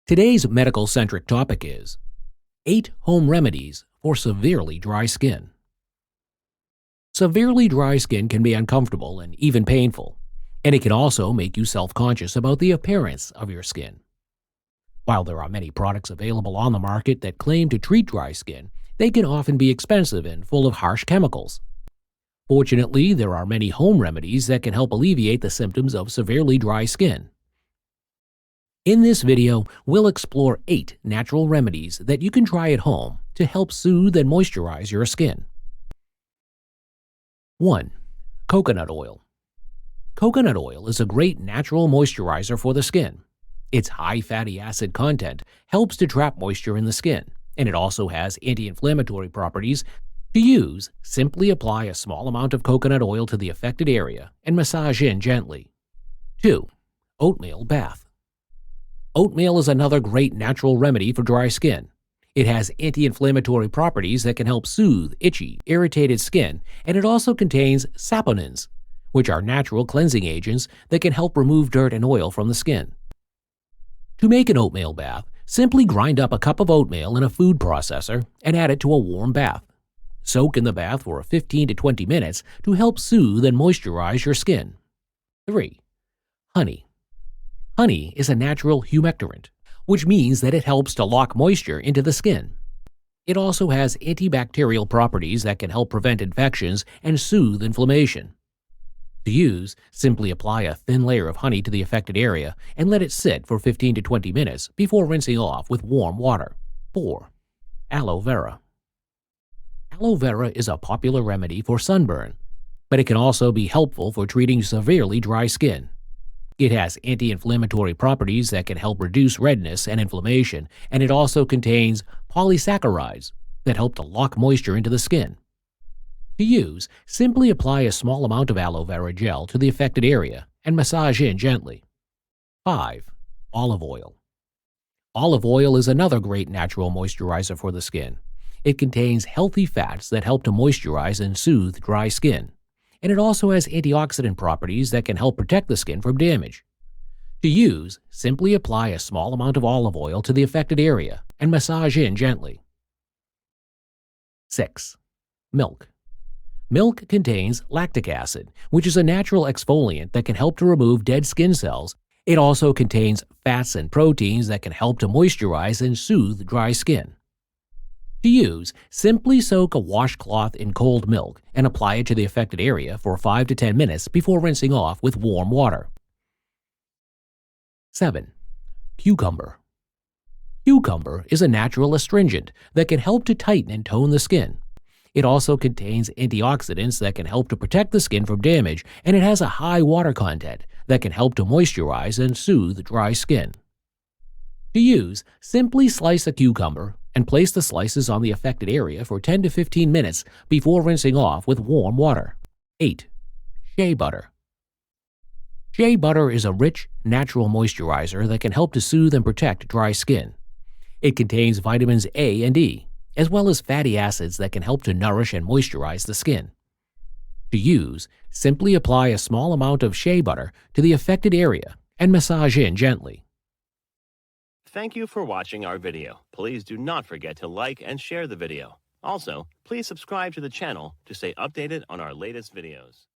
Today's medical-centric topic is 8 home remedies for severely dry skin. Severely dry skin can be uncomfortable and even painful, and it can also make you self-conscious about the appearance of your skin. While there are many products available on the market that claim to treat dry skin, they can often be expensive and full of harsh chemicals. Fortunately, there are many home remedies that can help alleviate the symptoms of severely dry skin. In this video, we'll explore 8 natural remedies that you can try at home to help soothe and moisturize your skin. 1. Coconut oil. Coconut oil is a great natural moisturizer for the skin. Its high fatty acid content helps to trap moisture in the skin, and it also has anti-inflammatory properties. To use, simply apply a small amount of coconut oil to the affected area and massage in gently. 2. Oatmeal bath. Oatmeal is another great natural remedy for dry skin. It has anti-inflammatory properties that can help soothe itchy, irritated skin, and it also contains saponins, which are natural cleansing agents that can help remove dirt and oil from the skin. To make an oatmeal bath, simply grind up a cup of oatmeal in a food processor and add it to a warm bath. Soak in the bath for 15 to 20 minutes to help soothe and moisturize your skin. 3. Honey. Honey is a natural humectant, which means that it helps to lock moisture into the skin. It also has antibacterial properties that can help prevent infections and soothe inflammation. To use, simply apply a thin layer of honey to the affected area and let it sit for 15 to 20 minutes before rinsing off with warm water. 4. Aloe Vera. Aloe vera is a popular remedy for sunburn, but it can also be helpful for treating severely dry skin. It has anti-inflammatory properties that can help reduce redness and inflammation, and it also contains polysaccharides that help to lock moisture into the skin. To use, simply apply a small amount of aloe vera gel to the affected area and massage in gently. 5. Olive oil. Olive oil is another great natural moisturizer for the skin. It contains healthy fats that help to moisturize and soothe dry skin, and it also has antioxidant properties that can help protect the skin from damage. To use, simply apply a small amount of olive oil to the affected area and massage in gently. 6. Milk. Milk contains lactic acid, which is a natural exfoliant that can help to remove dead skin cells. It also contains fats and proteins that can help to moisturize and soothe dry skin. To use, simply soak a washcloth in cold milk and apply it to the affected area for 5 to 10 minutes before rinsing off with warm water. 7. Cucumber. Cucumber is a natural astringent that can help to tighten and tone the skin. It also contains antioxidants that can help to protect the skin from damage, and it has a high water content that can help to moisturize and soothe dry skin. To use, simply slice a cucumber and place the slices on the affected area for 10 to 15 minutes before rinsing off with warm water. 8. Shea Butter. Shea butter is a rich, natural moisturizer that can help to soothe and protect dry skin. It contains vitamins A and E, as well as fatty acids that can help to nourish and moisturize the skin. To use, simply apply a small amount of shea butter to the affected area and massage in gently. Thank you for watching our video. Please do not forget to like and share the video. Also, please subscribe to the channel to stay updated on our latest videos.